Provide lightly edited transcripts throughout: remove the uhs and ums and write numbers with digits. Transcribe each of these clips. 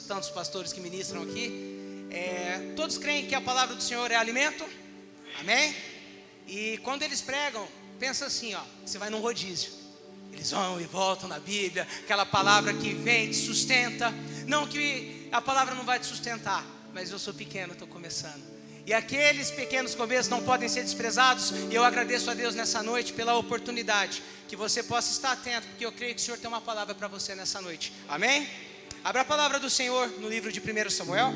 tantos pastores que ministram aqui. Todos creem que a palavra do Senhor é alimento? Amém? E quando eles pregam, pensa assim, ó, você vai num rodízio. Eles vão e voltam na Bíblia, aquela palavra que vem, te sustenta. Não que a palavra não vai te sustentar, mas eu sou pequeno, estou começando. E aqueles pequenos começos não podem ser desprezados. E eu agradeço a Deus nessa noite pela oportunidade, que você possa estar atento, porque eu creio que o Senhor tem uma palavra para você nessa noite. Amém? Abra a palavra do Senhor no livro de 1 Samuel.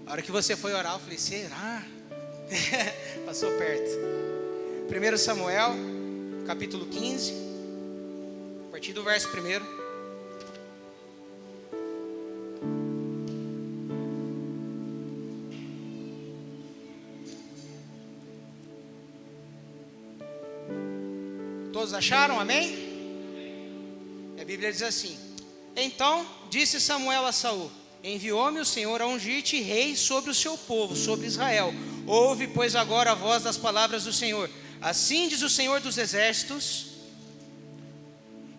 A hora que você foi orar, eu falei, será? Passou perto. 1 Samuel, capítulo 15, a partir do verso 1. Todos acharam? Amém? A Bíblia diz assim: então disse Samuel a Saul: enviou-me o Senhor a ungir-te rei sobre o seu povo, sobre Israel. Ouve, pois, agora a voz das palavras do Senhor. Assim diz o Senhor dos exércitos: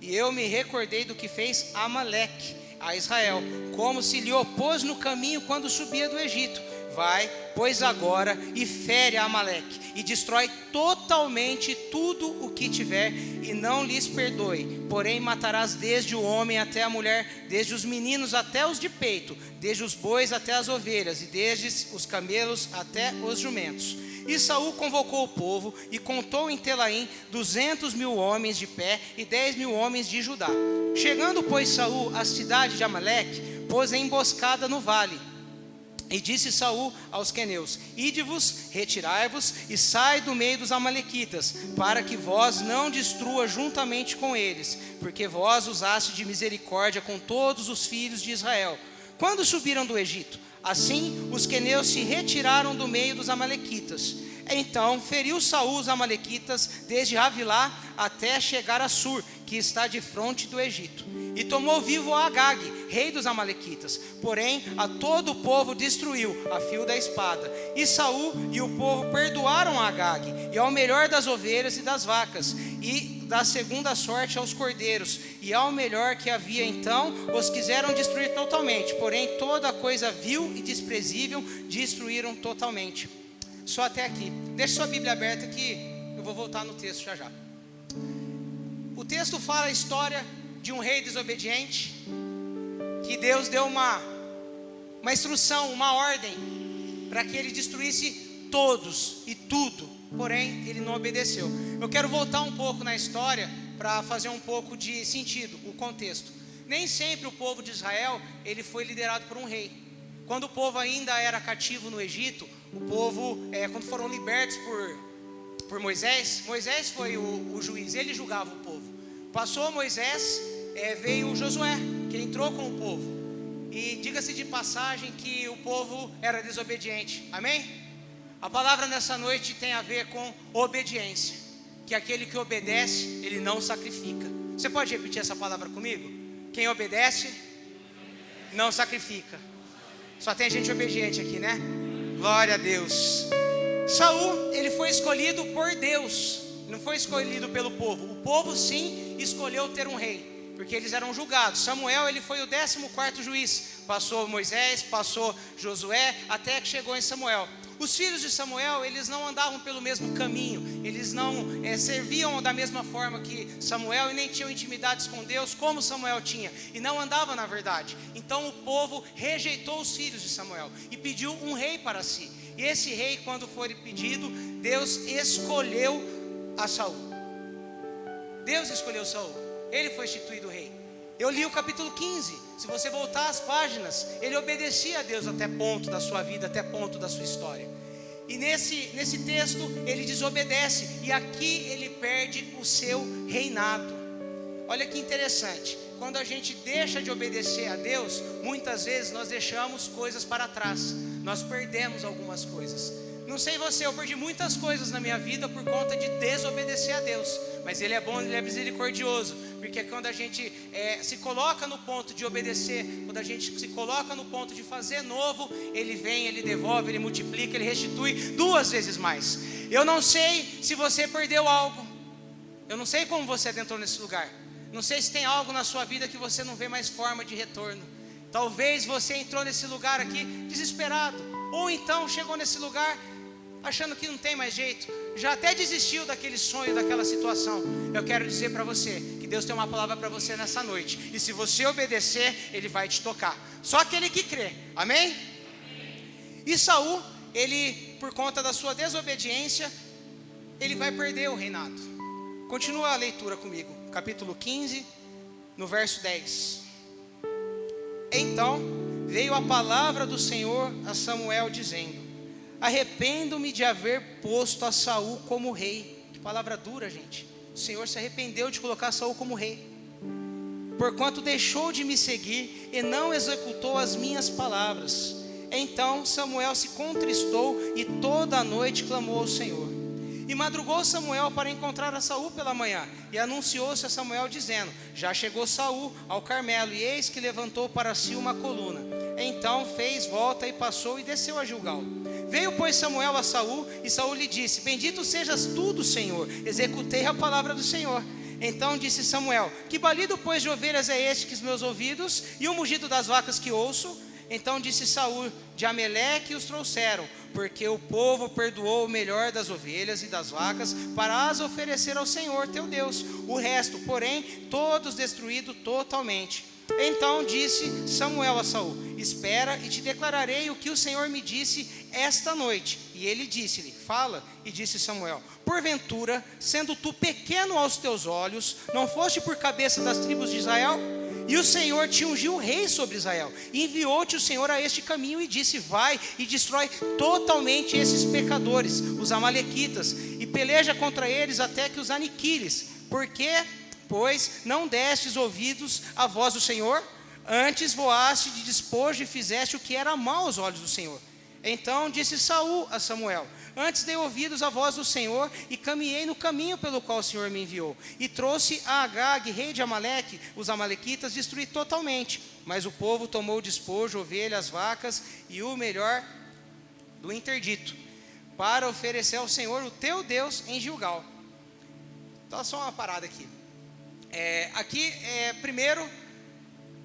e eu me recordei do que fez Amaleque a Israel, como se lhe opôs no caminho quando subia do Egito. Vai, pois, agora e fere a Amaleque, e destrói totalmente tudo o que tiver, e não lhes perdoe. Porém matarás desde o homem até a mulher, desde os meninos até os de peito, desde os bois até as ovelhas, e desde os camelos até os jumentos. E Saul convocou o povo, e contou em Telaim 200.000 homens de pé, e 10.000 homens de Judá. Chegando, pois, Saul à cidade de Amaleque, pôs a emboscada no vale. E disse Saul aos queneus: ide-vos, retirai-vos e sai do meio dos amalequitas, para que vós não destrua juntamente com eles, porque vós usaste de misericórdia com todos os filhos de Israel, quando subiram do Egito. Assim os queneus se retiraram do meio dos amalequitas. Então feriu Saul os amalequitas desde Havilá até chegar a Sur, que está de fronte do Egito. E tomou vivo a Agag, rei dos amalequitas. Porém a todo o povo destruiu a fio da espada. E Saul e o povo perdoaram a Agag, e ao melhor das ovelhas e das vacas, e da segunda sorte aos cordeiros, e ao melhor que havia. Então os quiseram destruir totalmente, porém toda coisa vil e desprezível destruíram totalmente. Só até aqui. Deixa sua Bíblia aberta que eu vou voltar no texto já já. O texto fala a história de um rei desobediente, que Deus deu uma instrução, uma ordem, para que ele destruísse todos e tudo, porém ele não obedeceu. Eu quero voltar um pouco na história para fazer um pouco de sentido, o contexto. Nem sempre o povo de Israel ele foi liderado por um rei. Quando o povo ainda era cativo no Egito, o povo, quando foram libertos por Moisés, Moisés foi o juiz, ele julgava o povo. Passou Moisés, veio Josué, que entrou com o povo. E diga-se de passagem que o povo era desobediente, amém? A palavra nessa noite tem a ver com obediência, que aquele que obedece, ele não sacrifica. Você pode repetir essa palavra comigo? Quem obedece, não sacrifica. Só tem gente obediente aqui, né? Glória a Deus. Saul, ele foi escolhido por Deus, não foi escolhido pelo povo. O povo sim escolheu ter um rei, porque eles eram julgados. Samuel, ele foi o 14º juiz. Passou Moisés, passou Josué, até que chegou em Samuel. Os filhos de Samuel, eles não andavam pelo mesmo caminho, eles não serviam da mesma forma que Samuel, e nem tinham intimidades com Deus como Samuel tinha, e não andava na verdade. Então o povo rejeitou os filhos de Samuel e pediu um rei para si. E esse rei, quando foi pedido, Deus escolheu a Saul. Deus escolheu Saul, ele foi instituído rei. Eu li o capítulo 15, se você voltar às páginas, ele obedecia a Deus até ponto da sua vida, até ponto da sua história. E nesse texto ele desobedece, e aqui ele perde o seu reinado. Olha que interessante, quando a gente deixa de obedecer a Deus, muitas vezes nós deixamos coisas para trás, nós perdemos algumas coisas. Não sei você, eu perdi muitas coisas na minha vida por conta de desobedecer a Deus. Mas Ele é bom, Ele é misericordioso. Porque quando a gente se coloca no ponto de obedecer, quando a gente se coloca no ponto de fazer novo, Ele vem, Ele devolve, Ele multiplica, Ele restitui 2 vezes mais. Eu não sei se você perdeu algo. Eu não sei como você entrou nesse lugar. Não sei se tem algo na sua vida que você não vê mais forma de retorno. Talvez você entrou nesse lugar aqui desesperado, ou então chegou nesse lugar achando que não tem mais jeito, já até desistiu daquele sonho, daquela situação. Eu quero dizer para você que Deus tem uma palavra para você nessa noite, e se você obedecer, Ele vai te tocar. Só aquele que crê, amém? E Saul, ele, por conta da sua desobediência, ele vai perder o reinado. Continua a leitura comigo, capítulo 15, no verso 10. Então veio a palavra do Senhor a Samuel dizendo: arrependo-me de haver posto a Saul como rei. Que palavra dura, gente. O Senhor se arrependeu de colocar Saul como rei, porquanto deixou de me seguir e não executou as minhas palavras. Então Samuel se contristou e toda a noite clamou ao Senhor. E madrugou Samuel para encontrar a Saul pela manhã, e anunciou-se a Samuel dizendo: já chegou Saul ao Carmelo, e eis que levantou para si uma coluna. Então fez volta e passou e desceu a Gilgal. Veio, pois, Samuel a Saul, e Saul lhe disse: bendito sejas tu do Senhor, executei a palavra do Senhor. Então disse Samuel: que balido, pois, de ovelhas é este que os meus ouvidos, e o mugido das vacas que ouço? Então disse Saul: de Ameleque os trouxeram, porque o povo perdoou o melhor das ovelhas e das vacas para as oferecer ao Senhor teu Deus. O resto, porém, todos destruídos totalmente. Então disse Samuel a Saul: espera e te declararei o que o Senhor me disse esta noite. E ele disse-lhe: fala. E disse Samuel: porventura, sendo tu pequeno aos teus olhos, não foste por cabeça das tribos de Israel? E o Senhor te ungiu rei sobre Israel, e enviou-te o Senhor a este caminho, e disse: vai e destrói totalmente esses pecadores, os amalequitas, e peleja contra eles até que os aniquiles. Porque, pois, não destes ouvidos à voz do Senhor? Antes voaste de despojo e fizeste o que era mal aos olhos do Senhor. Então disse Saul a Samuel: antes dei ouvidos à voz do Senhor, e caminhei no caminho pelo qual o Senhor me enviou, e trouxe a Agag, rei de Amaleque, os amalequitas, destruí totalmente. Mas o povo tomou o despojo, ovelhas, vacas e o melhor do interdito, para oferecer ao Senhor o teu Deus em Gilgal. Então só uma parada aqui. Primeiro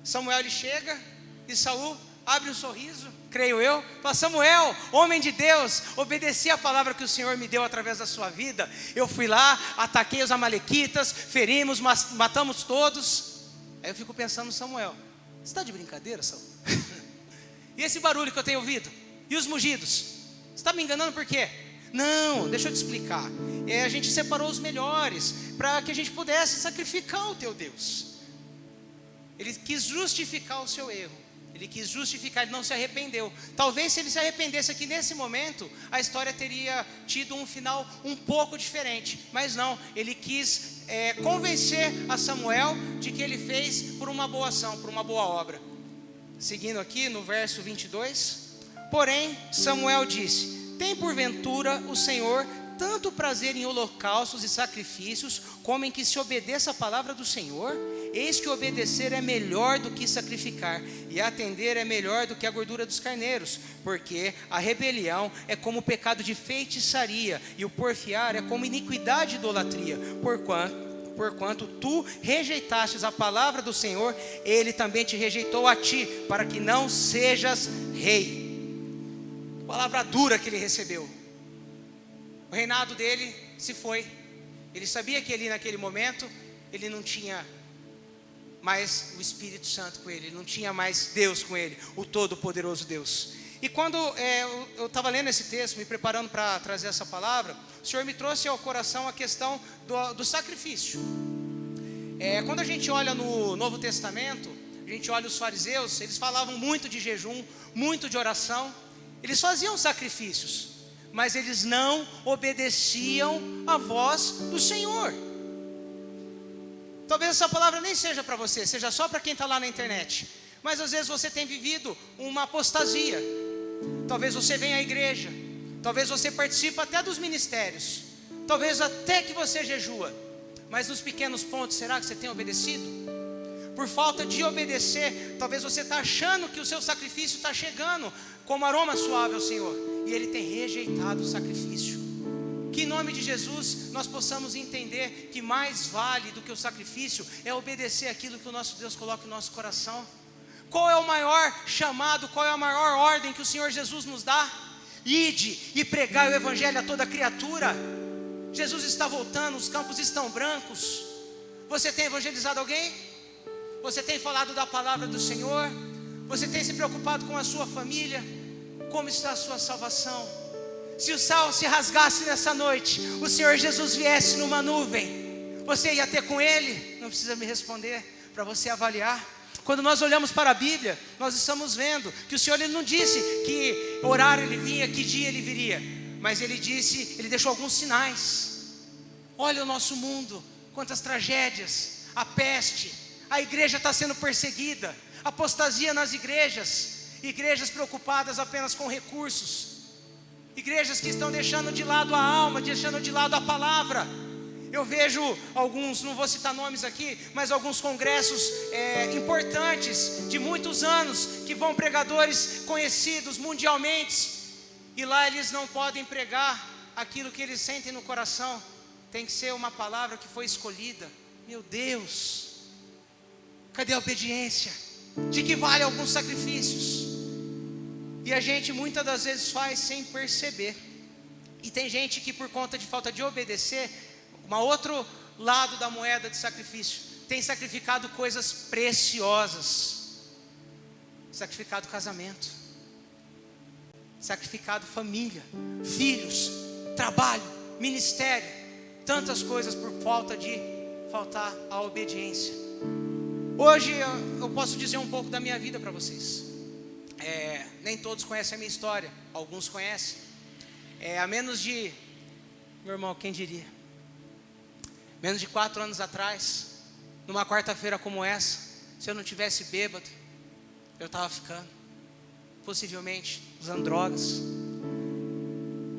Samuel ele chega, e Saul abre um sorriso, creio eu, fala: Samuel, homem de Deus, obedeci a palavra que o Senhor me deu através da sua vida. Eu fui lá, ataquei os amalequitas, ferimos, matamos todos. Aí eu fico pensando: Samuel, você está de brincadeira, Saul? E esse barulho que eu tenho ouvido? E os mugidos? Você está me enganando por quê? Não, deixa eu te explicar. A gente separou os melhores, para que a gente pudesse sacrificar o teu Deus. Ele quis justificar o seu erro. Ele quis justificar, ele não se arrependeu. Talvez se ele se arrependesse aqui nesse momento, a história teria tido um final um pouco diferente. Mas não, ele quis convencer a Samuel de que ele fez por uma boa ação, por uma boa obra. Seguindo aqui no verso 22. Porém Samuel disse: tem porventura o Senhor tanto prazer em holocaustos e sacrifícios, como em que se obedeça a palavra do Senhor? Eis que obedecer é melhor do que sacrificar, e atender é melhor do que a gordura dos carneiros, porque a rebelião é como o pecado de feitiçaria, e o porfiar é como iniquidade e idolatria. Porquanto tu rejeitastes a palavra do Senhor, Ele também te rejeitou a ti, para que não sejas rei. Palavra dura que ele recebeu. O reinado dele se foi. Ele sabia que ali naquele momento ele não tinha mais o Espírito Santo com ele, ele não tinha mais Deus com ele, o Todo-Poderoso Deus. E quando eu estava lendo esse texto, me preparando para trazer essa palavra, o Senhor me trouxe ao coração a questão do sacrifício. Quando a gente olha no Novo Testamento, a gente olha os fariseus, eles falavam muito de jejum, muito de oração, eles faziam sacrifícios, mas eles não obedeciam à voz do Senhor. Talvez essa palavra nem seja para você, seja só para quem está lá na internet. Mas às vezes você tem vivido uma apostasia. Talvez você venha à igreja, talvez você participe até dos ministérios, talvez até que você jejua, mas nos pequenos pontos, será que você tem obedecido? Por falta de obedecer, talvez você está achando que o seu sacrifício está chegando como aroma suave ao Senhor, e Ele tem rejeitado o sacrifício. Que em nome de Jesus nós possamos entender que mais vale do que o sacrifício é obedecer aquilo que o nosso Deus coloca no nosso coração. Qual é o maior chamado, qual é a maior ordem que o Senhor Jesus nos dá? Ide e pregai o evangelho a toda criatura. Jesus está voltando, os campos estão brancos. Você tem evangelizado alguém? Você tem falado da palavra do Senhor? Você tem se preocupado com a sua família? Como está a sua salvação? Se o céu se rasgasse nessa noite, o Senhor Jesus viesse numa nuvem, você ia ter com Ele? Não precisa me responder, para você avaliar. Quando nós olhamos para a Bíblia, nós estamos vendo que o Senhor ele não disse que horário Ele vinha, que dia Ele viria, mas Ele disse, Ele deixou alguns sinais. Olha o nosso mundo, quantas tragédias, a peste, a igreja está sendo perseguida, apostasia nas igrejas preocupadas apenas com recursos, igrejas que estão deixando de lado a alma, deixando de lado a palavra. Eu vejo alguns, não vou citar nomes aqui, mas alguns congressos importantes, de muitos anos, que vão pregadores conhecidos mundialmente, e lá eles não podem pregar aquilo que eles sentem no coração, tem que ser uma palavra que foi escolhida. Meu Deus, cadê a obediência? De que vale alguns sacrifícios? E a gente muitas das vezes faz sem perceber. E tem gente que por conta de falta de obedecer, um outro lado da moeda de sacrifício, tem sacrificado coisas preciosas, sacrificado casamento, sacrificado família, filhos, trabalho, ministério, tantas coisas por faltar a obediência. Hoje eu posso dizer um pouco da minha vida para vocês. Nem todos conhecem a minha história, alguns conhecem. Há menos de, meu irmão, quem diria? Menos de 4 anos atrás, numa quarta-feira como essa, se eu não tivesse bêbado, eu estava ficando, possivelmente usando drogas,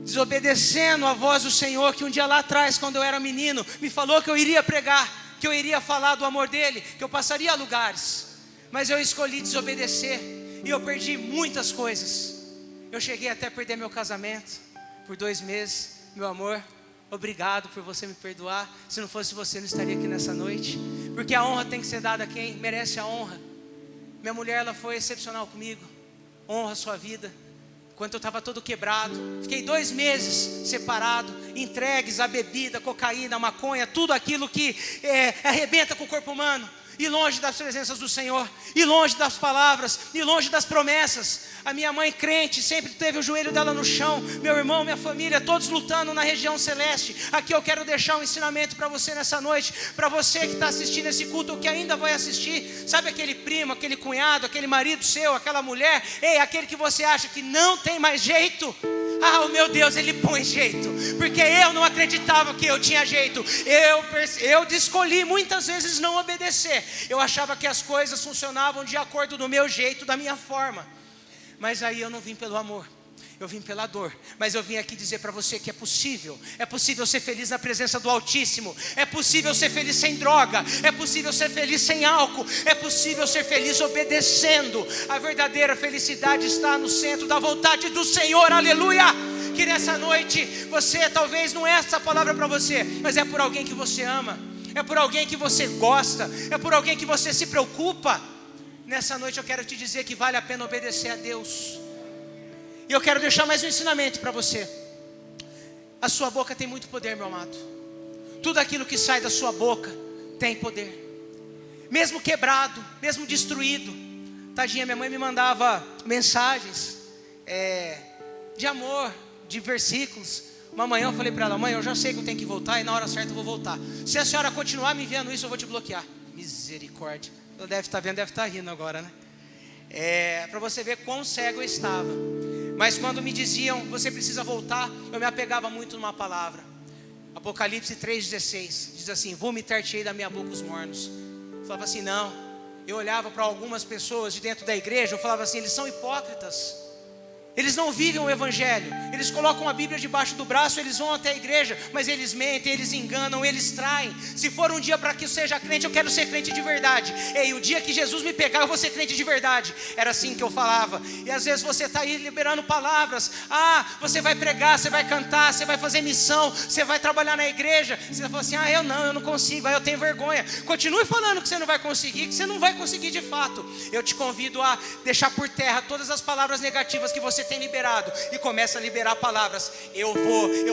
desobedecendo a voz do Senhor, que um dia lá atrás, quando eu era menino, me falou que eu iria pregar, que eu iria falar do amor dele, que eu passaria a lugares, mas eu escolhi desobedecer, e eu perdi muitas coisas. Eu cheguei até a perder meu casamento, por 2 meses, meu amor. Obrigado por você me perdoar. Se não fosse você, eu não estaria aqui nessa noite. Porque a honra tem que ser dada a quem merece a honra. Minha mulher, ela foi excepcional comigo. Honra a sua vida. Enquanto eu estava todo quebrado, fiquei 2 meses separado, entregues à bebida, cocaína, maconha, tudo aquilo que arrebenta com o corpo humano. E longe das presenças do Senhor, e longe das palavras, e longe das promessas. A minha mãe crente sempre teve o joelho dela no chão. Meu irmão, minha família, todos lutando na região celeste. Aqui eu quero deixar um ensinamento para você nessa noite. Para você que está assistindo esse culto, ou que ainda vai assistir. Sabe aquele primo, aquele cunhado, aquele marido seu, aquela mulher? Ei, aquele que você acha que não tem mais jeito? Ah, o meu Deus, Ele põe jeito, porque eu não acreditava que eu tinha jeito. Eu escolhi muitas vezes não obedecer. Eu achava que as coisas funcionavam de acordo do meu jeito, da minha forma. Mas aí eu não vim pelo amor, eu vim pela dor. Mas eu vim aqui dizer para você que é possível ser feliz na presença do Altíssimo. É possível ser feliz sem droga, é possível ser feliz sem álcool, é possível ser feliz obedecendo. A verdadeira felicidade está no centro da vontade do Senhor, aleluia. Que nessa noite, você talvez não é essa palavra para você, mas é por alguém que você ama, é por alguém que você gosta, é por alguém que você se preocupa. Nessa noite eu quero te dizer que vale a pena obedecer a Deus. E eu quero deixar mais um ensinamento para você. A sua boca tem muito poder, meu amado. Tudo aquilo que sai da sua boca tem poder. Mesmo quebrado, mesmo destruído. Tadinha, minha mãe me mandava mensagens de amor, de versículos. Uma manhã eu falei para ela: mãe, eu já sei que eu tenho que voltar, e na hora certa eu vou voltar. Se a senhora continuar me enviando isso, eu vou te bloquear. Misericórdia. Ela deve estar vendo, deve estar rindo agora, né? Para você ver quão cego eu estava. Mas quando me diziam, você precisa voltar, eu me apegava muito numa palavra. Apocalipse 3,16 diz assim: vomitar-te-ei da minha boca os mornos. Eu falava assim, não. Eu olhava para algumas pessoas de dentro da igreja, eu falava assim, eles são hipócritas. Eles não vivem o evangelho. Eles colocam a Bíblia debaixo do braço, eles vão até a igreja, mas eles mentem, eles enganam, eles traem. Se for um dia para que eu seja crente, eu quero ser crente de verdade. Ei, o dia que Jesus me pegar, eu vou ser crente de verdade. Era assim que eu falava. E às vezes você está aí liberando palavras. Você vai pregar, você vai cantar, você vai fazer missão, você vai trabalhar na igreja. Você fala assim, eu não consigo, eu tenho vergonha. Continue falando que você não vai conseguir, que você não vai conseguir de fato. Eu te convido a deixar por terra todas as palavras negativas que você tem liberado e começa a liberar palavras. Eu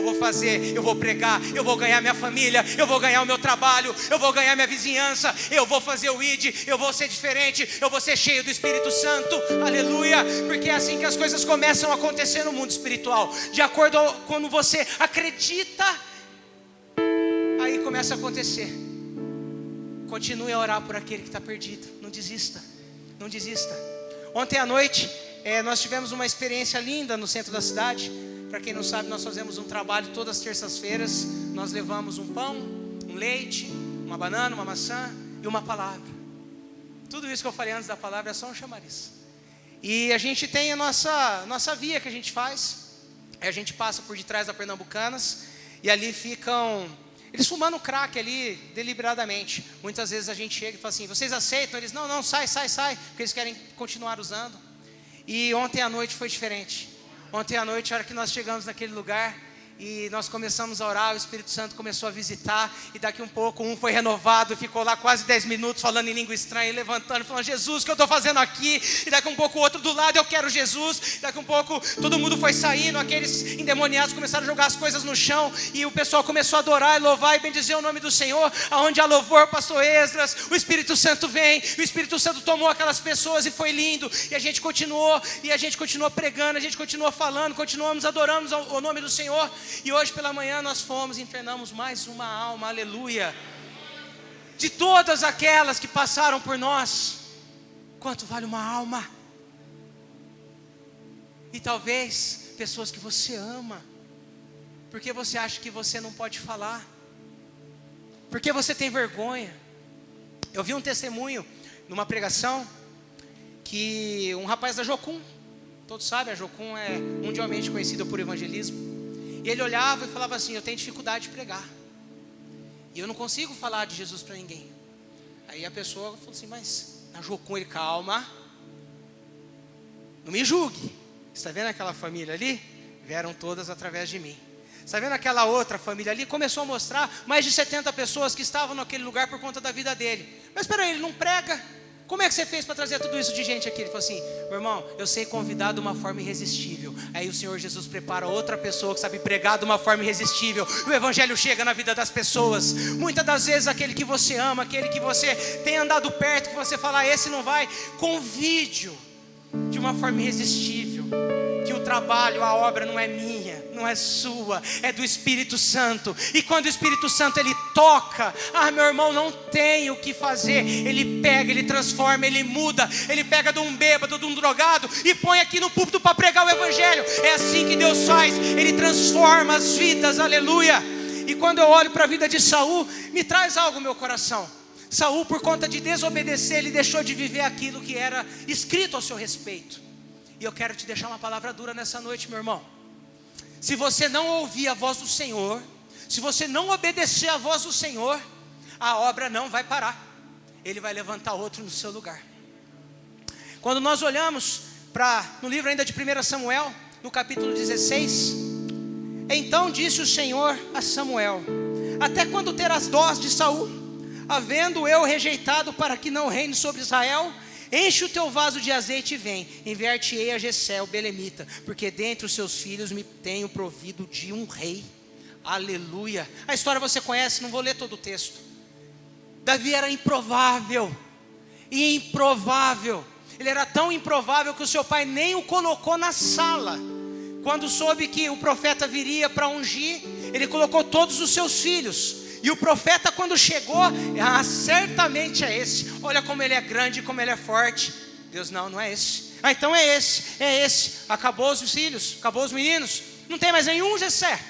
vou fazer, eu vou pregar, eu vou ganhar minha família, eu vou ganhar o meu trabalho, eu vou ganhar minha vizinhança, eu vou fazer o ID, eu vou ser diferente, eu vou ser cheio do Espírito Santo, aleluia, porque é assim que as coisas começam a acontecer no mundo espiritual, de acordo com quando você acredita, aí começa a acontecer. Continue a orar por aquele que está perdido, não desista, não desista. Ontem à noite nós tivemos uma experiência linda no centro da cidade. Para quem não sabe, nós fazemos um trabalho todas as terças-feiras. Nós levamos um pão, um leite, uma banana, uma maçã e uma palavra. Tudo isso que eu falei antes da palavra é só um chamariz. E a gente tem a nossa via que a gente faz. A gente passa por detrás da Pernambucanas e ali ficam eles fumando crack ali deliberadamente. Muitas vezes a gente chega e fala assim, vocês aceitam? Eles, não, sai, porque eles querem continuar usando. E ontem à noite foi diferente. Ontem à noite, a hora que nós chegamos naquele lugar e nós começamos a orar, o Espírito Santo começou a visitar. E daqui um pouco um foi renovado, ficou lá quase 10 minutos falando em língua estranha, levantando, falando, Jesus, o que eu estou fazendo aqui? E daqui um pouco o outro do lado, eu quero Jesus. E daqui um pouco todo mundo foi saindo, aqueles endemoniados começaram a jogar as coisas no chão. E o pessoal começou a adorar e louvar e bendizer o nome do Senhor. Aonde há louvor, pastor Esdras, o Espírito Santo vem. O Espírito Santo tomou aquelas pessoas e foi lindo. E a gente continuou pregando, a gente continuou falando, continuamos adorando o nome do Senhor. E hoje pela manhã nós fomos e internamos mais uma alma, aleluia. De todas aquelas que passaram por nós, quanto vale uma alma? E talvez pessoas que você ama, porque você acha que você não pode falar, porque você tem vergonha. Eu vi um testemunho numa pregação que um rapaz da Jocum, todos sabem, a Jocum é mundialmente conhecida por evangelismo. E ele olhava e falava assim, eu tenho dificuldade de pregar. E eu não consigo falar de Jesus para ninguém. Aí a pessoa falou assim, mas na Jocum, ele, calma. Não me julgue. Está vendo aquela família ali? Vieram todas através de mim. Está vendo aquela outra família ali? Começou a mostrar mais de 70 pessoas que estavam naquele lugar por conta da vida dele. Mas espera aí, ele não prega? Como é que você fez para trazer tudo isso de gente aqui? Ele falou assim, meu irmão, eu sei convidar de uma forma irresistível. Aí o Senhor Jesus prepara outra pessoa que sabe pregar de uma forma irresistível. O evangelho chega na vida das pessoas. Muitas das vezes aquele que você ama, aquele que você tem andado perto, que você fala, esse não vai, convide-o de uma forma irresistível. Que o trabalho, a obra não é minha, não é sua, é do Espírito Santo. E quando o Espírito Santo ele toca, meu irmão, não tem o que fazer. Ele pega, ele transforma, ele muda. Ele pega de um bêbado, de um drogado e põe aqui no púlpito para pregar o evangelho. É assim que Deus faz, ele transforma as vidas, aleluia. E quando eu olho para a vida de Saul, me traz algo no meu coração. Saul, por conta de desobedecer, ele deixou de viver aquilo que era escrito ao seu respeito. E eu quero te deixar uma palavra dura nessa noite, meu irmão. Se você não ouvir a voz do Senhor, se você não obedecer a voz do Senhor, a obra não vai parar. Ele vai levantar outro no seu lugar. Quando nós olhamos no livro ainda de 1 Samuel, no capítulo 16, então disse o Senhor a Samuel, até quando terás dós de Saul, havendo eu rejeitado para que não reine sobre Israel? Enche o teu vaso de azeite e vem, enviar-te-ei a Jessé, o belemita, porque dentre os seus filhos me tenho provido de um rei. Aleluia. A história você conhece, não vou ler todo o texto. Davi era improvável. Ele era tão improvável que o seu pai nem o colocou na sala. Quando soube que o profeta viria para ungir, ele colocou todos os seus filhos. E o profeta, quando chegou, certamente é esse. Olha como ele é grande, como ele é forte. Deus, não é esse. Então é esse. Acabou os filhos, acabou os meninos. Não tem mais nenhum, Jessé.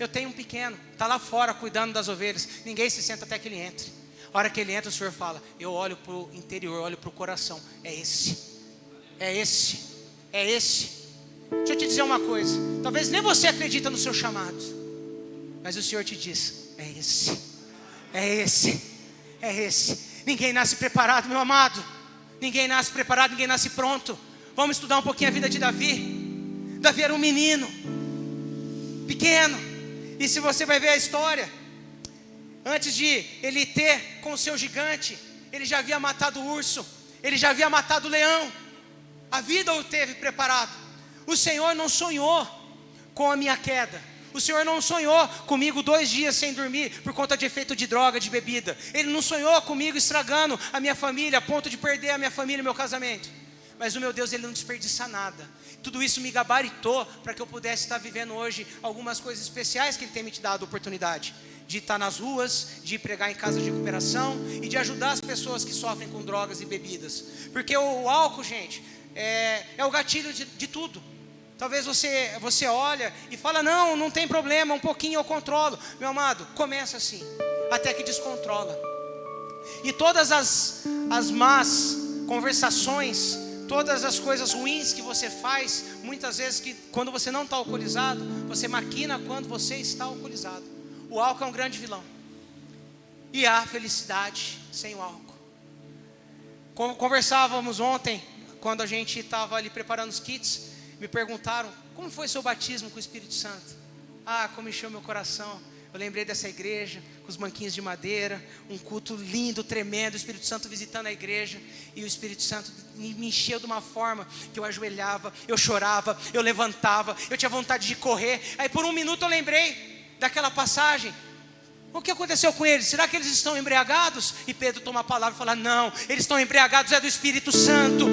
Eu tenho um pequeno, está lá fora cuidando das ovelhas. Ninguém se senta até que ele entre. A hora que ele entra, o Senhor fala, eu olho para o interior, olho para o coração. É esse. Deixa eu te dizer uma coisa. Talvez nem você acredita no seu chamado, mas o Senhor te diz: é esse, é esse, é esse. Ninguém nasce preparado, meu amado. Ninguém nasce preparado, ninguém nasce pronto. Vamos estudar um pouquinho a vida de Davi. Davi era um menino pequeno, e se você vai ver a história, antes de ele ter com o seu gigante, ele já havia matado o urso, ele já havia matado o leão. A vida o teve preparado. O Senhor não sonhou com a minha queda. O Senhor não sonhou comigo 2 dias sem dormir por conta de efeito de droga, de bebida. Ele não sonhou comigo estragando a minha família, a ponto de perder a minha família e meu casamento. Mas o meu Deus, Ele não desperdiça nada. Tudo isso me gabaritou para que eu pudesse estar vivendo hoje algumas coisas especiais que Ele tem me dado a oportunidade. De estar nas ruas, de pregar em casas de recuperação e de ajudar as pessoas que sofrem com drogas e bebidas. Porque o álcool, gente, é o gatilho de tudo. Talvez você olha e fala: não tem problema, um pouquinho eu controlo. Meu amado, começa assim, até que descontrola. E todas as más conversações, todas as coisas ruins que você faz, muitas vezes que quando você não está alcoolizado, você maquina quando você está alcoolizado. O álcool é um grande vilão. E há felicidade sem o álcool. Conversávamos ontem, quando a gente estava ali preparando os kits. Me perguntaram: como foi seu batismo com o Espírito Santo? Como encheu meu coração. Eu lembrei dessa igreja, com os banquinhos de madeira, um culto lindo, tremendo, o Espírito Santo visitando a igreja. E o Espírito Santo me encheu de uma forma que eu ajoelhava, eu chorava, eu levantava, eu tinha vontade de correr. Aí por um minuto eu lembrei daquela passagem. O que aconteceu com eles? Será que eles estão embriagados? E Pedro toma a palavra e fala: não, eles estão embriagados, é do Espírito Santo.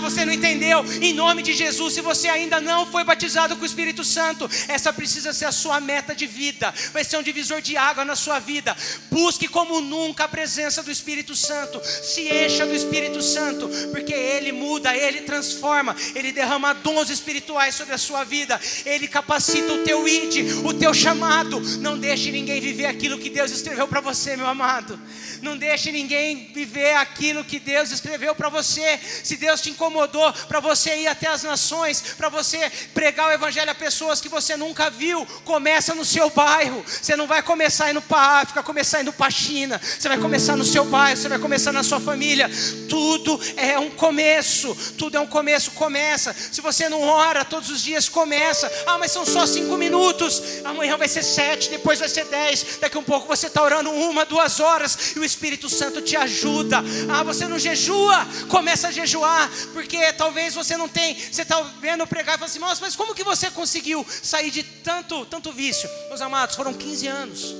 Você não entendeu? Em nome de Jesus, se você ainda não foi batizado com o Espírito Santo, essa precisa ser a sua meta de vida. Vai ser um divisor de água na sua vida. Busque como nunca a presença do Espírito Santo. Se encha do Espírito Santo, porque Ele muda, Ele transforma, Ele derrama dons espirituais sobre a sua vida. Ele capacita o teu id, o teu chamado. Não deixe ninguém viver aquilo que Deus escreveu para você, meu amado. Não deixe ninguém viver aquilo que Deus escreveu para você. Se Deus te incomodou para você ir até as nações, para você pregar o evangelho a pessoas que você nunca viu, começa no seu bairro. Você não vai começar indo para a África, começar indo para a China. Você vai começar no seu bairro, você vai começar na sua família. Tudo é um começo. Tudo é um começo, começa. Se você não ora todos os dias, começa. Mas são só 5 minutos. Amanhã vai ser 7, depois vai ser 10. Daqui a um pouco você está orando 1, 2 horas e o Espírito Santo te ajuda. Você não jejua, começa a jejuar, porque talvez você não tem. Você está vendo pregar e fala assim: nossa, mas como que você conseguiu sair de tanto vício? Meus amados, foram 15 anos.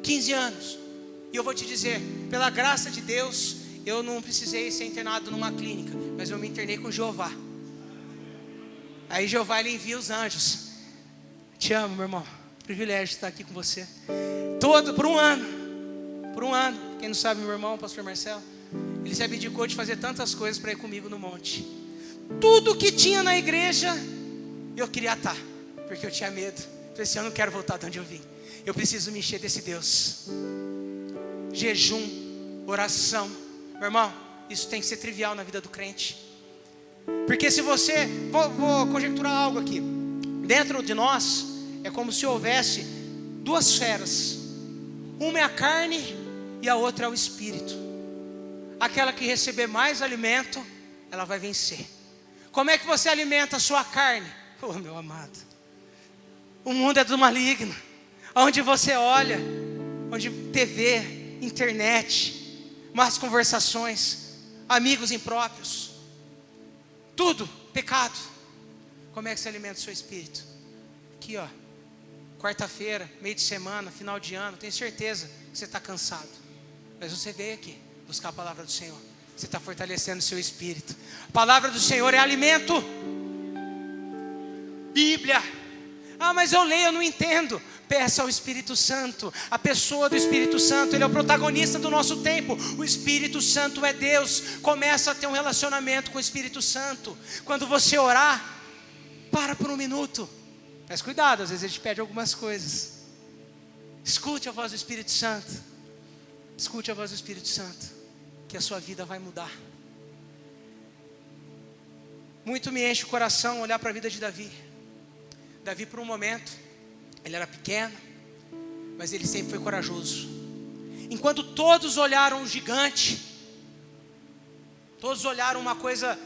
15 anos. E eu vou te dizer, pela graça de Deus, eu não precisei ser internado numa clínica, mas eu me internei com Jeová. Aí Jeová, ele envia os anjos. Te amo, meu irmão. Privilégio de estar aqui com você. Por um ano. Quem não sabe, meu irmão, o pastor Marcelo, ele se abdicou de fazer tantas coisas para ir comigo no monte. Tudo que tinha na igreja, eu queria estar, porque eu tinha medo. Eu falei assim: eu não quero voltar de onde eu vim. Eu preciso me encher desse Deus. Jejum, oração. Meu irmão, isso tem que ser trivial na vida do crente. Porque se você... Vou conjecturar algo aqui. Dentro de nós, é como se houvesse 2 feras. Uma é a carne e a outra é o espírito. Aquela que receber mais alimento, ela vai vencer. Como é que você alimenta a sua carne? Meu amado, o mundo é do maligno. Onde você olha, onde TV, internet, más conversações, amigos impróprios, tudo, pecado. Como é que você alimenta o seu espírito? Aqui, quarta-feira, meio de semana, final de ano, tenho certeza que você está cansado, mas você veio aqui buscar a palavra do Senhor. Você está fortalecendo o seu espírito. A palavra do Senhor é alimento. Bíblia. Mas eu leio, eu não entendo. Peça ao Espírito Santo. A pessoa do Espírito Santo, ele é o protagonista do nosso tempo. O Espírito Santo é Deus. Começa a ter um relacionamento com o Espírito Santo. Quando você orar, para por um minuto. Mas cuidado, às vezes ele te pede algumas coisas. Escute a voz do Espírito Santo. Escute a voz do Espírito Santo, que a sua vida vai mudar. muito me enche o coração olhar para a vida de Davi. Davi, por um momento, ele era pequeno, mas ele sempre foi corajoso. Enquanto todos olharam um gigante, todos olharam uma coisa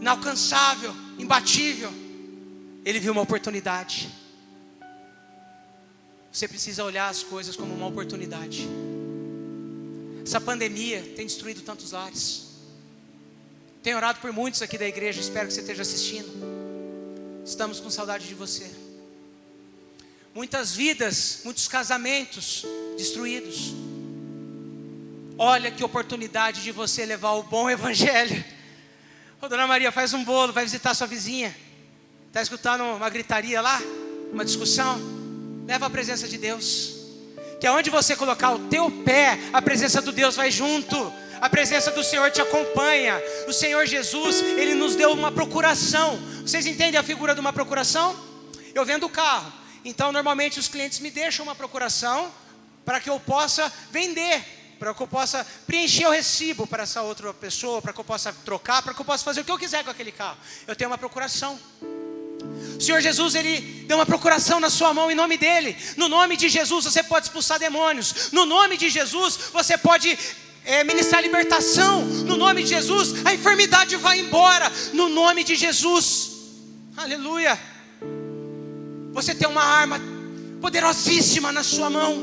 inalcançável, imbatível, ele viu uma oportunidade. Você precisa olhar as coisas como uma oportunidade. Essa pandemia tem destruído tantos lares. Tenho orado por muitos aqui da igreja, espero que você esteja assistindo. Estamos com saudade de você. Muitas vidas, muitos casamentos destruídos. Olha que oportunidade de você levar o bom evangelho. Ô, Dona Maria, faz um bolo, vai visitar sua vizinha. Está escutando uma gritaria lá? Uma discussão? Leva a presença de Deus. Que aonde você colocar o teu pé, a presença do Deus vai junto. A presença do Senhor te acompanha. O Senhor Jesus, Ele nos deu uma procuração. Vocês entendem a figura de uma procuração? Eu vendo carro. Então normalmente os clientes me deixam uma procuração para que eu possa vender, para que eu possa preencher o recibo para essa outra pessoa, para que eu possa trocar, para que eu possa fazer o que eu quiser com aquele carro. Eu tenho uma procuração. O Senhor Jesus, Ele deu uma procuração na sua mão em nome dEle. No nome de Jesus você pode expulsar demônios. No nome de Jesus você pode ministrar libertação. No nome de Jesus a enfermidade vai embora. No nome de Jesus, aleluia. Você tem uma arma poderosíssima na sua mão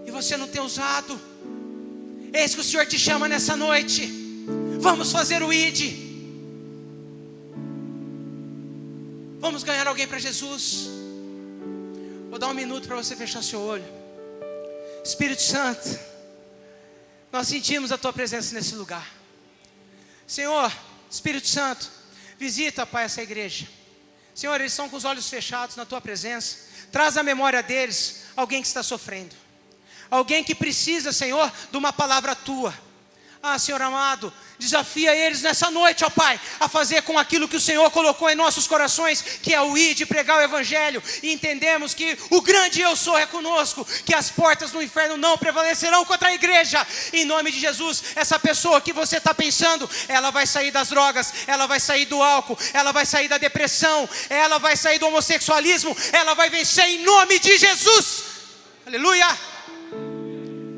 e você não tem usado. Eis que o Senhor te chama nessa noite. Vamos fazer o ID. Vamos ganhar alguém para Jesus. Vou dar um minuto para você fechar seu olho. Espírito Santo, nós sentimos a Tua presença nesse lugar. Senhor, Espírito Santo, visita, Pai, essa igreja. Senhor, eles estão com os olhos fechados na Tua presença. Traz à memória deles alguém que está sofrendo. Alguém que precisa, Senhor, de uma palavra Tua. Ah, Senhor amado, desafia eles nessa noite, ó Pai, a fazer com aquilo que o Senhor colocou em nossos corações, que é o ir de pregar o Evangelho. E entendemos que o grande eu sou é conosco, que as portas do inferno não prevalecerão contra a igreja. Em nome de Jesus, essa pessoa que você está pensando, ela vai sair das drogas, ela vai sair do álcool, ela vai sair da depressão, ela vai sair do homossexualismo, ela vai vencer em nome de Jesus. Aleluia.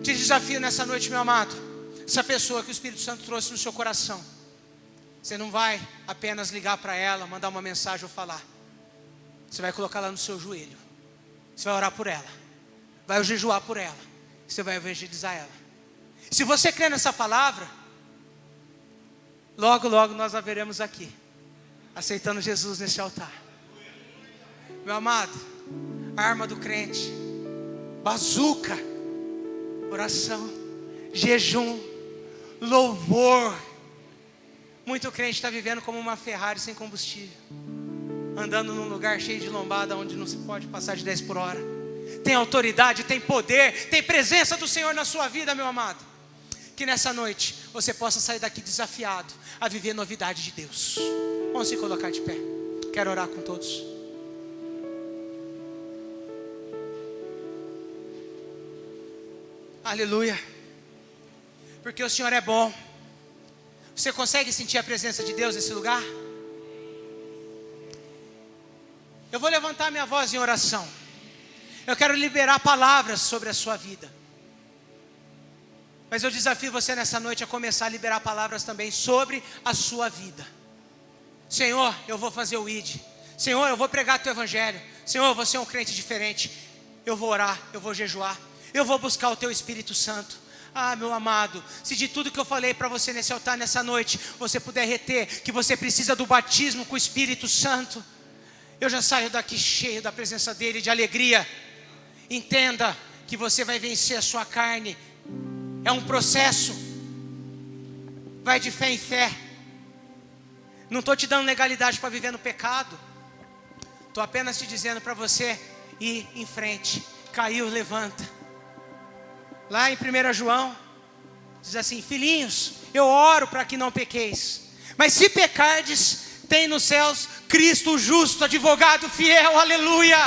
Te desafio nessa noite, meu amado. Essa pessoa que o Espírito Santo trouxe no seu coração, você não vai apenas ligar para ela, mandar uma mensagem ou falar. Você vai colocar ela no seu joelho. Você vai orar por ela. Vai jejuar por ela. Você vai evangelizar ela. Se você crê nessa palavra, logo, logo nós a veremos aqui, aceitando Jesus nesse altar. Meu amado, arma do crente, bazuca, oração, jejum, louvor. Muito crente está vivendo como uma Ferrari sem combustível, andando num lugar cheio de lombada, onde não se pode passar de 10 por hora. Tem autoridade, tem poder, tem presença do Senhor na sua vida, meu amado. Que nessa noite você possa sair daqui desafiado a viver novidade de Deus. Vamos se colocar de pé. Quero orar com todos. Aleluia. Porque o Senhor é bom. Você consegue sentir a presença de Deus nesse lugar? Eu vou levantar minha voz em oração. Eu quero liberar palavras sobre a sua vida. Mas eu desafio você nessa noite a começar a liberar palavras também sobre a sua vida. Senhor, eu vou fazer o ID. Senhor, eu vou pregar teu evangelho. Senhor, eu vou ser um crente diferente. Eu vou orar, eu vou jejuar. Eu vou buscar o teu Espírito Santo. Ah, meu amado, se de tudo que eu falei para você nesse altar, nessa noite, você puder reter que você precisa do batismo com o Espírito Santo, eu já saio daqui cheio da presença dEle, de alegria. Entenda que você vai vencer a sua carne. É um processo. Vai de fé em fé. Não estou te dando legalidade para viver no pecado. Estou apenas te dizendo para você ir em frente. Caiu, levanta. Lá em 1 João, diz assim: filhinhos, eu oro para que não pequeis. Mas se pecardes, tem nos céus Cristo justo, advogado fiel, aleluia.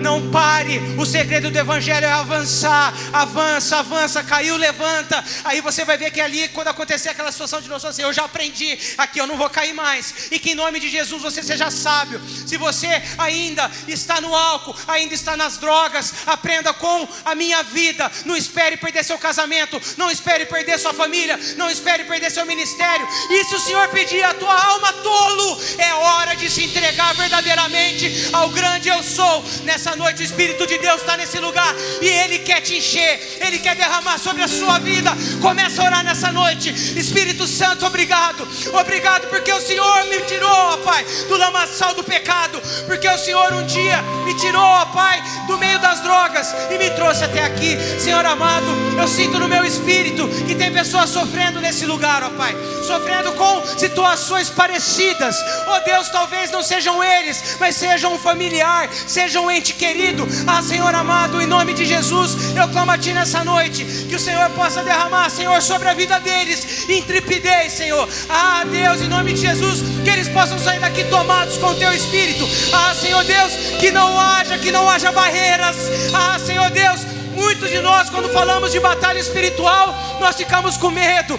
Não pare. O segredo do evangelho é avançar. Avança, avança, caiu, levanta. Aí você vai ver que ali, quando acontecer aquela situação de noção, assim, eu já aprendi, aqui eu não vou cair mais. E que em nome de Jesus você seja sábio. Se você ainda está no álcool, ainda está nas drogas, aprenda com a minha vida. Não espere perder seu casamento, não espere perder sua família, não espere perder seu ministério. E se o Senhor pedir a tua alma, tolo, é hora de se entregar verdadeiramente ao grande eu sou. Nessa noite o Espírito de Deus está nesse lugar e Ele quer te encher, Ele quer derramar sobre a sua vida. Começa a orar nessa noite. Espírito Santo, obrigado. Obrigado porque o Senhor me tirou, ó Pai, do lamaçal do pecado. Porque o Senhor um dia me tirou, ó Pai, do meio das drogas e me trouxe até aqui. Senhor amado, eu sinto no meu espírito que tem pessoas sofrendo nesse lugar, ó Pai, sofrendo com situações parecidas. Ó Deus, talvez não sejam eles, mas sejam um familiar, sejam um ente querido. Ah, Senhor amado, em nome de Jesus, eu clamo a Ti nessa noite, que o Senhor possa derramar, Senhor, sobre a vida deles intrepidez, Senhor. Ah, Deus, em nome de Jesus, que eles possam sair daqui tomados com o Teu Espírito. Ah, Senhor Deus, que não haja barreiras. Ah, Senhor Deus, muitos de nós, quando falamos de batalha espiritual, nós ficamos com medo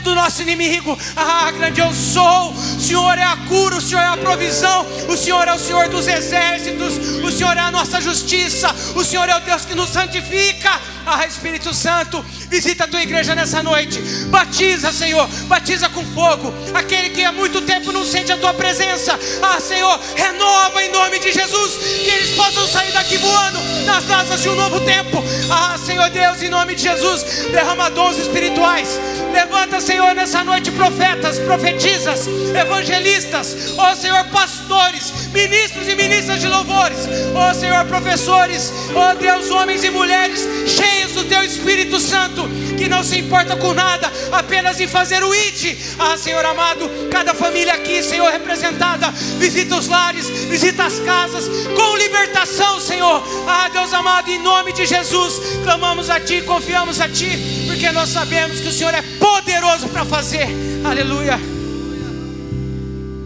do nosso inimigo. Ah, grande eu sou. O Senhor é a cura, o Senhor é a provisão, o Senhor é o Senhor dos exércitos, o Senhor é a nossa justiça, o Senhor é o Deus que nos santifica. Ah, Espírito Santo, visita a tua igreja nessa noite. Batiza, Senhor, batiza com fogo aquele que há muito tempo não sente a tua presença. Ah, Senhor, renova em nome de Jesus, que eles possam sair daqui voando nas asas de um novo tempo. Ah, Senhor Deus, em nome de Jesus, derrama dons espirituais. Levanta, Senhor, nessa noite profetas, profetisas, evangelistas, ó Senhor, pastores, ministros e ministras de louvores, ó Senhor, professores, ó Deus, homens e mulheres cheios do Teu Espírito Santo, que não se importa com nada, apenas em fazer o id. Ah, Senhor amado, cada família aqui, Senhor, representada, visita os lares, visita as casas, com libertação, Senhor. Ah, Deus amado, em nome de Jesus, clamamos a Ti, confiamos a Ti, porque nós sabemos que o Senhor é poderoso para fazer. Aleluia.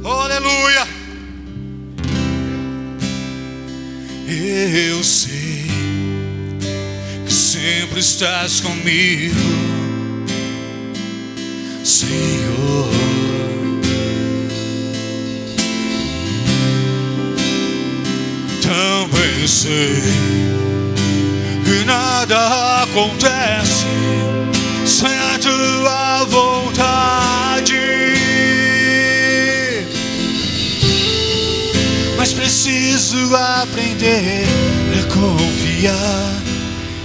Aleluia. Eu sei que sempre estás comigo, Senhor. Também sei que nada acontece sem a Tua vontade, mas preciso aprender a confiar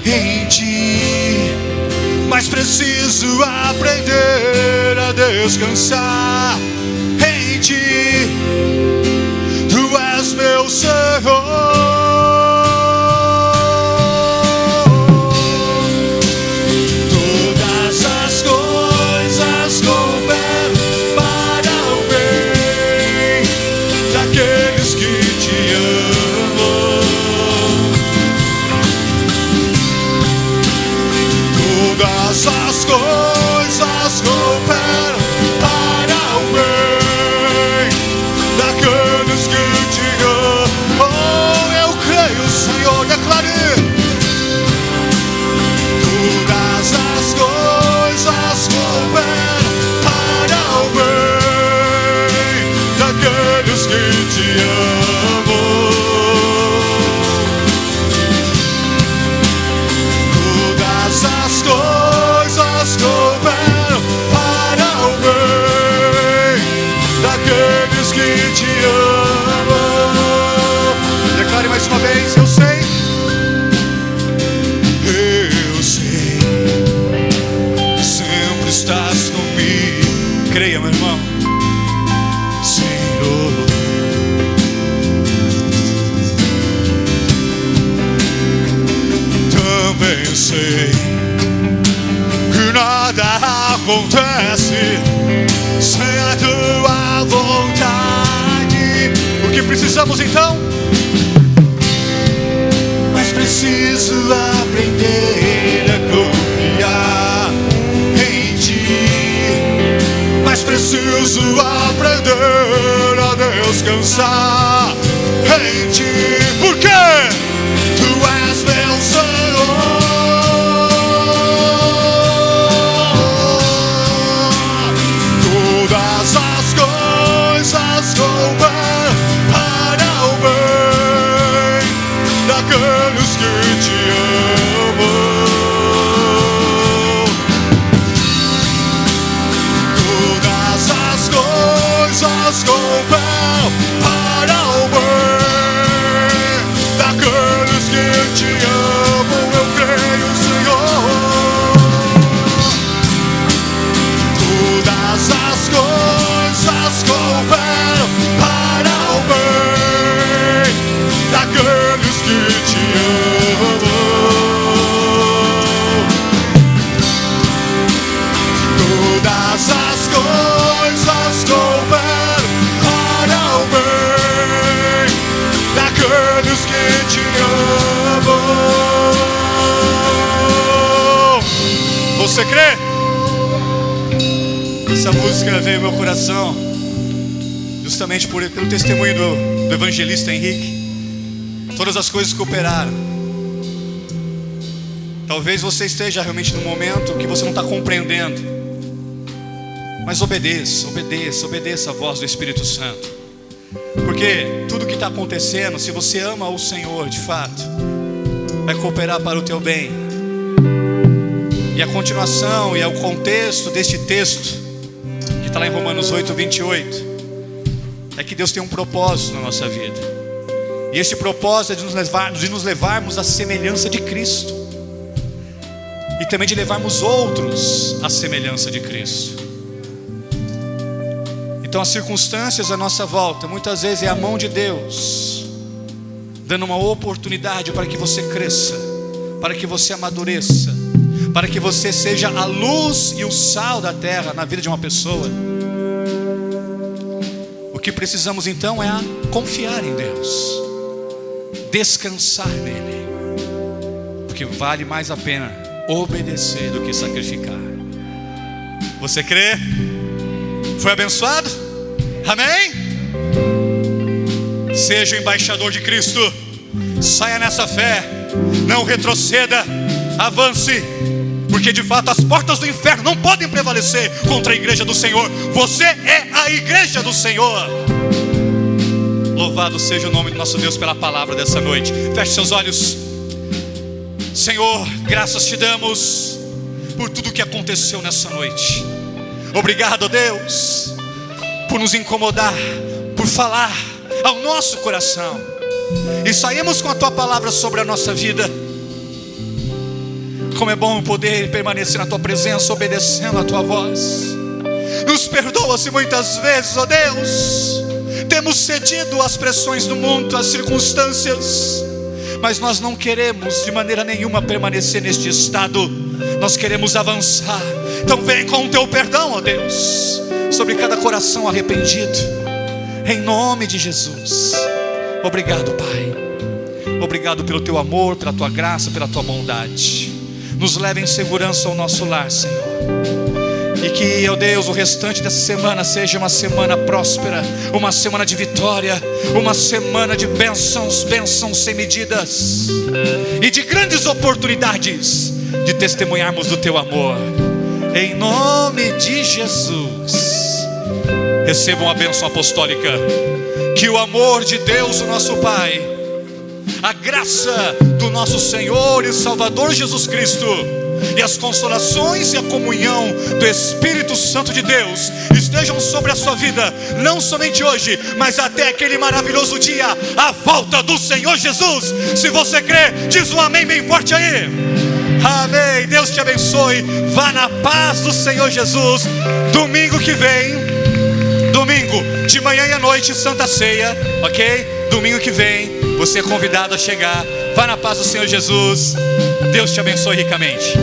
em Ti, mas preciso aprender a descansar em Ti. Tu és meu Senhor. As coisas cooperam para o bem daqueles que Te amam. Oh, eu creio, Senhor, declare. Todas as coisas cooperam para o bem daqueles que Te amam. Todas as coisas cooperam para o bem daqueles que Te amam. Declare mais uma vez, eu sei. Eu sei, sempre estás comigo. Creia, meu irmão. Senhor, também sei que nada acontece sem a Tua vontade. O que precisamos então? Mas preciso aprender a confiar em Ti, mas preciso aprender a descansar em Ti. Por quê? faz meu Senhor. Todas as coisas cooperam para o bem daqueles que te amam. Todas as coisas cooperam para o bem daqueles que te amam. Eu creio, Senhor. Todas as coisas cooperam para o bem daqueles que te amam. Todas as coisas cooperam para o bem daqueles que te amam. Você crê? Essa música veio ao meu coração justamente pelo testemunho do evangelista Henrique. Todas as coisas cooperaram. Talvez você esteja realmente num momento que você não está compreendendo, mas obedeça a voz do Espírito Santo, porque tudo que está acontecendo, se você ama o Senhor de fato, vai cooperar para o teu bem. E a continuação e o contexto deste texto que está lá em Romanos 8:28 é que Deus tem um propósito na nossa vida, e esse propósito é de nos levarmos à semelhança de Cristo, e também de levarmos outros à semelhança de Cristo. Então as circunstâncias à nossa volta muitas vezes é a mão de Deus dando uma oportunidade para que você cresça, para que você amadureça, para que você seja a luz e o sal da terra na vida de uma pessoa. O que precisamos então é confiar em Deus, descansar nele, porque vale mais a pena obedecer do que sacrificar. Você crê? Foi abençoado? Amém? Seja o embaixador de Cristo. Saia nessa fé, não retroceda, avance, porque de fato as portas do inferno não podem prevalecer contra a igreja do Senhor. Você é a igreja do Senhor. Louvado seja o nome do nosso Deus pela palavra dessa noite. Feche seus olhos. Senhor, graças te damos por tudo que aconteceu nessa noite. Obrigado, Deus, por nos incomodar, por falar ao nosso coração, e saímos com a tua palavra sobre a nossa vida. Como é bom poder permanecer na tua presença, obedecendo a tua voz. Nos perdoa se muitas vezes, ó Deus, temos cedido às pressões do mundo, às circunstâncias, mas nós não queremos de maneira nenhuma permanecer neste estado. Nós queremos avançar. Então vem com o teu perdão, ó Deus, sobre cada coração arrependido, em nome de Jesus. Obrigado, Pai. Obrigado pelo teu amor, pela tua graça, pela tua bondade. Nos leve em segurança ao nosso lar, Senhor. E que, ó Deus, o restante dessa semana seja uma semana próspera, uma semana de vitória, uma semana de bênçãos sem medidas, e de grandes oportunidades de testemunharmos do teu amor. Em nome de Jesus, recebam a bênção apostólica. Que o amor de Deus, o nosso Pai, a graça do nosso Senhor e Salvador Jesus Cristo, e as consolações e a comunhão do Espírito Santo de Deus estejam sobre a sua vida, não somente hoje, mas até aquele maravilhoso dia, a volta do Senhor Jesus. Se você crê, diz um amém bem forte aí. Amém. Deus te abençoe. Vá na paz do Senhor Jesus. Domingo que vem, domingo de manhã e à noite, Santa Ceia, ok? Domingo que vem, você é convidado a chegar. Vá na paz do Senhor Jesus. Deus te abençoe ricamente.